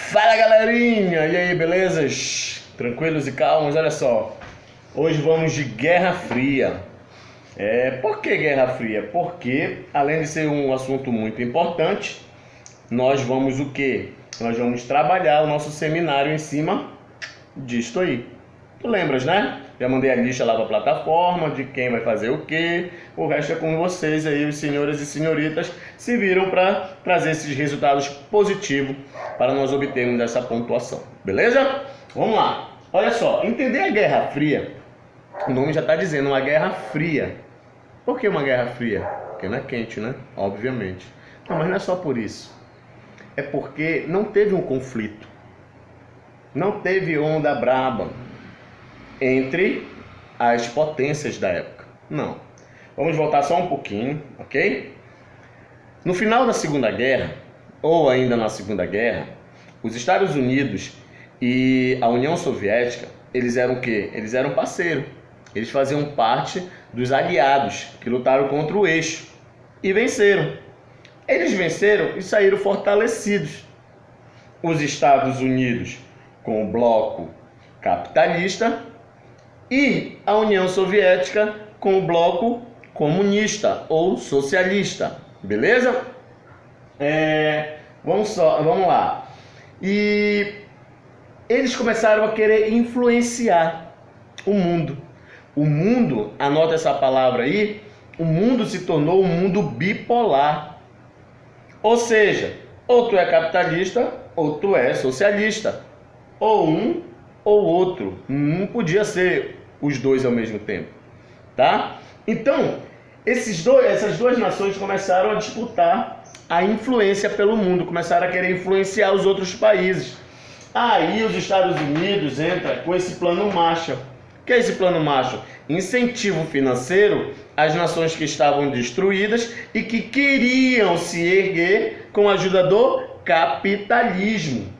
Fala galerinha, e aí, belezas? Tranquilos e calmos? Olha só, hoje vamos de Guerra Fria. Por que Guerra Fria? Porque, além de ser um assunto muito importante, nós vamos o quê? Nós vamos trabalhar o nosso seminário em cima disto aí. Tu lembras, né? Já mandei a lista lá para a plataforma de quem vai fazer o quê. O resto é com vocês aí, os senhores e senhoritas, se viram para trazer esses resultados positivos para nós obtermos essa pontuação. Beleza? Vamos lá. Olha só, entender a Guerra Fria, o nome já está dizendo, uma Guerra Fria. Por que uma Guerra Fria? Porque não é quente, né? Obviamente. Não, mas não é só por isso. É porque não teve um conflito. Não teve onda braba entre as potências da época. Não. Vamos voltar só um pouquinho, ok? No final da Segunda Guerra, ou ainda na Segunda Guerra, os Estados Unidos e a União Soviética, eles eram o quê? Eles eram parceiros. Eles faziam parte dos aliados que lutaram contra o eixo e venceram. Eles venceram e saíram fortalecidos. Os Estados Unidos com o bloco capitalista e a União Soviética com o bloco comunista ou socialista. Beleza? Vamos lá. E eles começaram a querer influenciar o mundo. O mundo, anota essa palavra aí, o mundo se tornou um mundo bipolar. Ou seja, ou tu é capitalista ou tu é socialista. Ou um ou outro. Não podia ser os dois ao mesmo tempo. Tá? Então, essas duas nações começaram a disputar a influência pelo mundo. Começaram a querer influenciar os outros países. Aí os Estados Unidos entram com esse plano Marshall. O que é esse plano Marshall? Incentivo financeiro às nações que estavam destruídas e que queriam se erguer com a ajuda do capitalismo.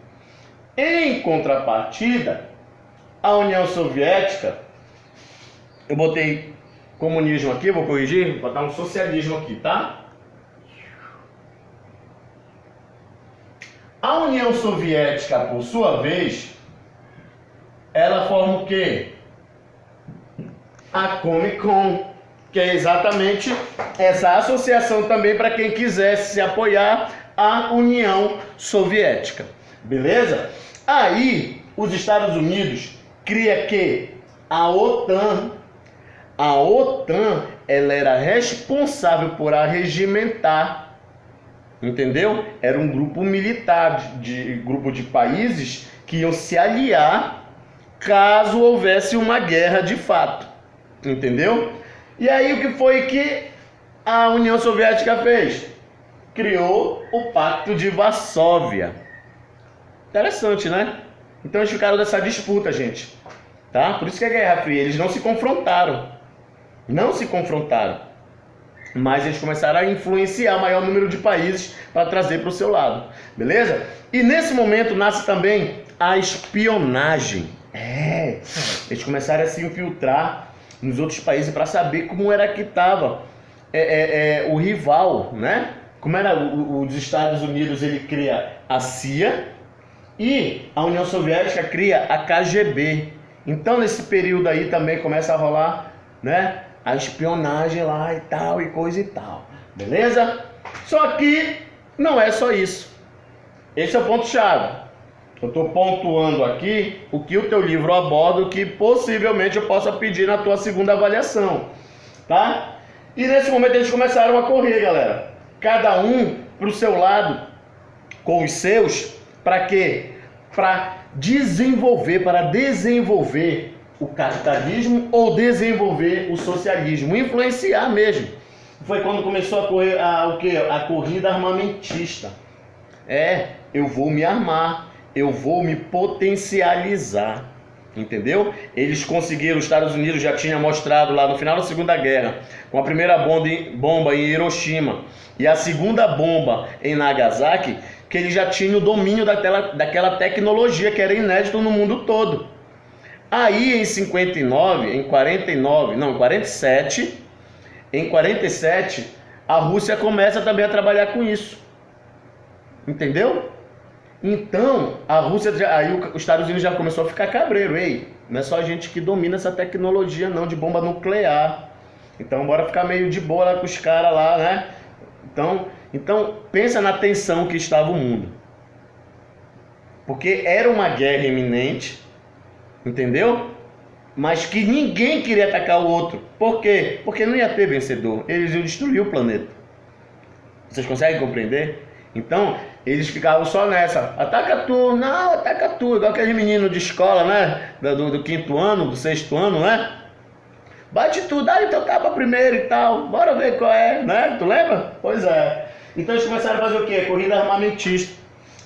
Em contrapartida, a União Soviética, eu botei comunismo aqui, vou corrigir, vou botar um socialismo aqui, tá? A União Soviética, por sua vez, ela forma o quê? A Comecon, que é exatamente essa associação também para quem quisesse se apoiar à União Soviética. Beleza? Aí, os Estados Unidos cria que a OTAN. A OTAN, ela era responsável por arregimentar, entendeu? Era um grupo militar, grupo de países que iam se aliar caso houvesse uma guerra de fato, entendeu? E aí o que foi que a União Soviética fez? Criou o Pacto de Varsóvia. Interessante, né? Então eles ficaram dessa disputa, gente. Tá? Por isso que é Guerra Fria. Eles não se confrontaram. Não se confrontaram. Mas eles começaram a influenciar o maior número de países para trazer para o seu lado. Beleza? E nesse momento nasce também a espionagem. Eles começaram a se infiltrar nos outros países para saber como era que estava o rival, né? Como era os Estados Unidos, ele cria a CIA e a União Soviética cria a KGB. Então nesse período aí também começa a rolar, né, a espionagem lá e tal, e coisa e tal. Beleza? Só que não é só isso. Esse é o ponto-chave. Eu estou pontuando aqui o que o teu livro aborda, que possivelmente eu possa pedir na tua segunda avaliação. Tá? E nesse momento eles começaram a correr, galera. Cada um para o seu lado, com os seus, para quê? Para desenvolver o capitalismo ou desenvolver o socialismo, influenciar mesmo. Foi quando começou a correr a corrida armamentista. Eu vou me armar, eu vou me potencializar, entendeu? Eles conseguiram, os Estados Unidos já tinha mostrado lá no final da Segunda Guerra, com a primeira bomba em Hiroshima e a segunda bomba em Nagasaki, que ele já tinha o domínio daquela tecnologia que era inédito no mundo todo. Aí em 47, a Rússia começa também a trabalhar com isso. Entendeu? Então, a Rússia, aí os Estados Unidos já começou a ficar cabreiro. Ei, não é só a gente que domina essa tecnologia não de bomba nuclear. Então, bora ficar meio de boa lá com os caras lá, né? Então, pensa na tensão que estava o mundo. Porque era uma guerra iminente, entendeu? Mas que ninguém queria atacar o outro. Por quê? Porque não ia ter vencedor. Eles iam destruir o planeta. Vocês conseguem compreender? Então, eles ficavam só nessa. Ataca tu, não, ataca tu. Igual aquele menino de escola, né? Do quinto ano, do sexto ano, né? Bate tu, dá então tapa primeiro e tal. Bora ver qual é, né? Tu lembra? Pois é. Então eles começaram a fazer o quê? Corrida armamentista.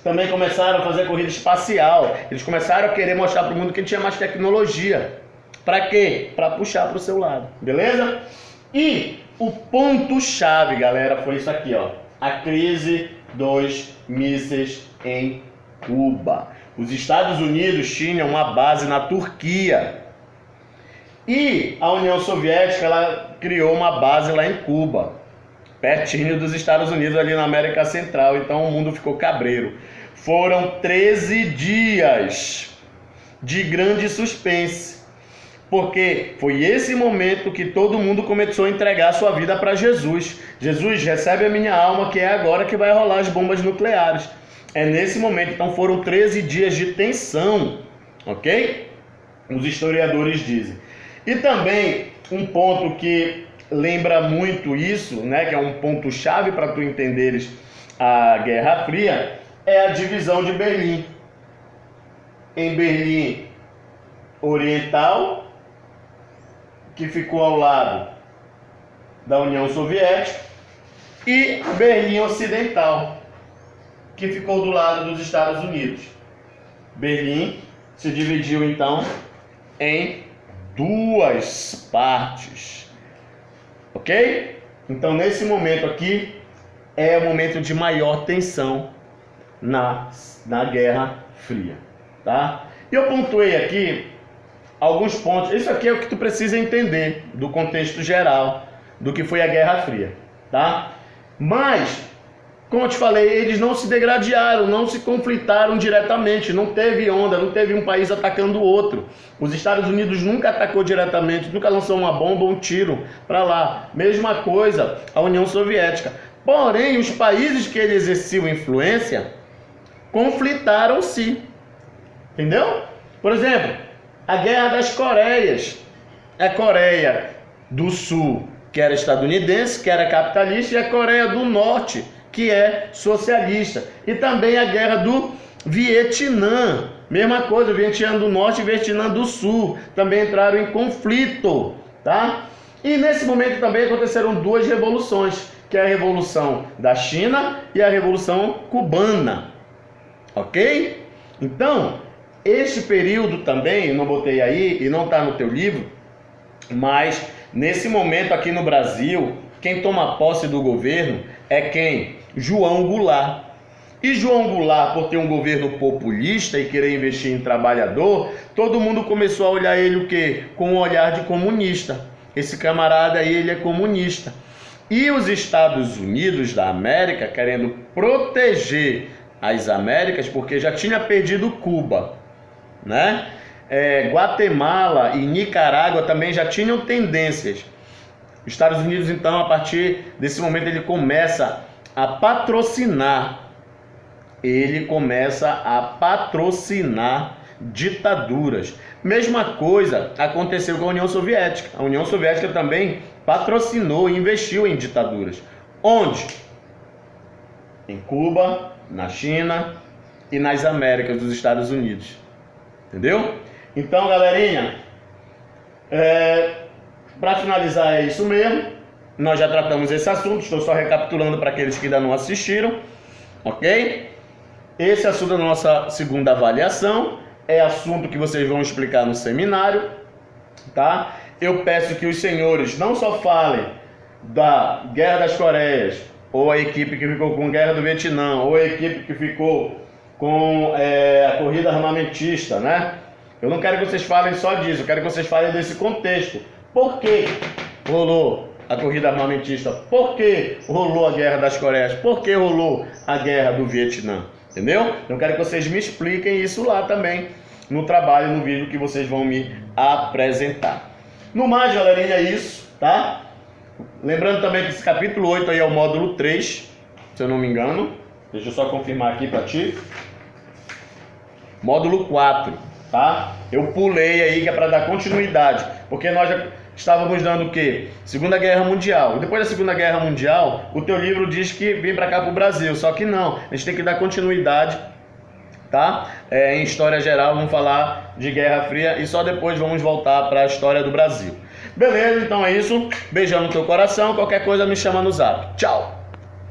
Também começaram a fazer corrida espacial. Eles começaram a querer mostrar para o mundo que tinha mais tecnologia. Para quê? Para puxar para o seu lado. Beleza? E o ponto-chave, galera, foi isso aqui, ó. A crise dos mísseis em Cuba. Os Estados Unidos tinham uma base na Turquia. E a União Soviética, ela criou uma base lá em Cuba, pertinho dos Estados Unidos, ali na América Central. Então o mundo ficou cabreiro. Foram 13 dias de grande suspense, porque foi esse momento que todo mundo começou a entregar a sua vida para Jesus. Jesus, recebe a minha alma, que é agora que vai rolar as bombas nucleares. É nesse momento. Então foram 13 dias de tensão, ok? Os historiadores dizem. E também um ponto que lembra muito isso, né, que é um ponto chave para tu entenderes a Guerra Fria, é a divisão de Berlim. Em Berlim Oriental, que ficou ao lado da União Soviética, e Berlim Ocidental, que ficou do lado dos Estados Unidos. Berlim se dividiu então em duas partes, ok? Então nesse momento aqui é o momento de maior tensão na Guerra Fria, tá? E eu pontuei aqui alguns pontos. Isso aqui é o que tu precisa entender do contexto geral do que foi a Guerra Fria, tá? Mas, como eu te falei, eles não se degradearam, não se conflitaram diretamente, não teve onda, não teve um país atacando o outro. Os Estados Unidos nunca atacou diretamente, nunca lançou uma bomba ou um tiro para lá. Mesma coisa a União Soviética. Porém, os países que ele exerciam influência conflitaram-se. Entendeu? Por exemplo, a Guerra das Coreias. A Coreia do Sul, que era estadunidense, que era capitalista, e a Coreia do Norte, que é socialista. E também a Guerra do Vietnã. Mesma coisa, o Vietnã do Norte e o Vietnã do Sul também entraram em conflito, tá? E nesse momento também aconteceram duas revoluções, que é a Revolução da China e a Revolução Cubana, ok? Então, este período também, eu não botei aí e não está no teu livro, mas nesse momento aqui no Brasil, quem toma posse do governo é quem? João Goulart. E João Goulart, por ter um governo populista e querer investir em trabalhador, todo mundo começou a olhar ele o quê? Com um olhar de comunista. Esse camarada aí, ele é comunista. E os Estados Unidos da América, querendo proteger as Américas, porque já tinha perdido Cuba, né? Guatemala e Nicarágua também já tinham tendências. Os Estados Unidos, então, a partir desse momento, ele começa a patrocinar. Ele começa a patrocinar ditaduras. Mesma coisa aconteceu com a União Soviética. A União Soviética também patrocinou e investiu em ditaduras. Onde? Em Cuba, na China e nas Américas dos Estados Unidos. Entendeu? Então, galerinha, para finalizar é isso mesmo. Nós já tratamos esse assunto, estou só recapitulando para aqueles que ainda não assistiram, ok? Esse assunto é a nossa segunda avaliação, é assunto que vocês vão explicar no seminário, tá? Eu peço que os senhores não só falem da Guerra das Coreias, ou a equipe que ficou com a Guerra do Vietnã, ou a equipe que ficou com a corrida armamentista, né? Eu não quero que vocês falem só disso, eu quero que vocês falem desse contexto. Por que rolou a corrida armamentista? Por que rolou a Guerra das Coreias? Por que rolou a Guerra do Vietnã? Entendeu? Eu quero que vocês me expliquem isso lá também, no trabalho, no vídeo que vocês vão me apresentar. No mais, galerinha, é isso, tá? Lembrando também que esse capítulo 8 aí é o módulo 3, se eu não me engano. Deixa eu só confirmar aqui pra ti. Módulo 4, tá? Eu pulei aí que é para dar continuidade, porque nós já estávamos dando o quê? Segunda Guerra Mundial. E depois da Segunda Guerra Mundial, o teu livro diz que vem para cá pro Brasil, só que não. A gente tem que dar continuidade, tá? Em história geral vamos falar de Guerra Fria e só depois vamos voltar para a história do Brasil. Beleza? Então é isso. Beijão no teu coração. Qualquer coisa me chama no zap. Tchau!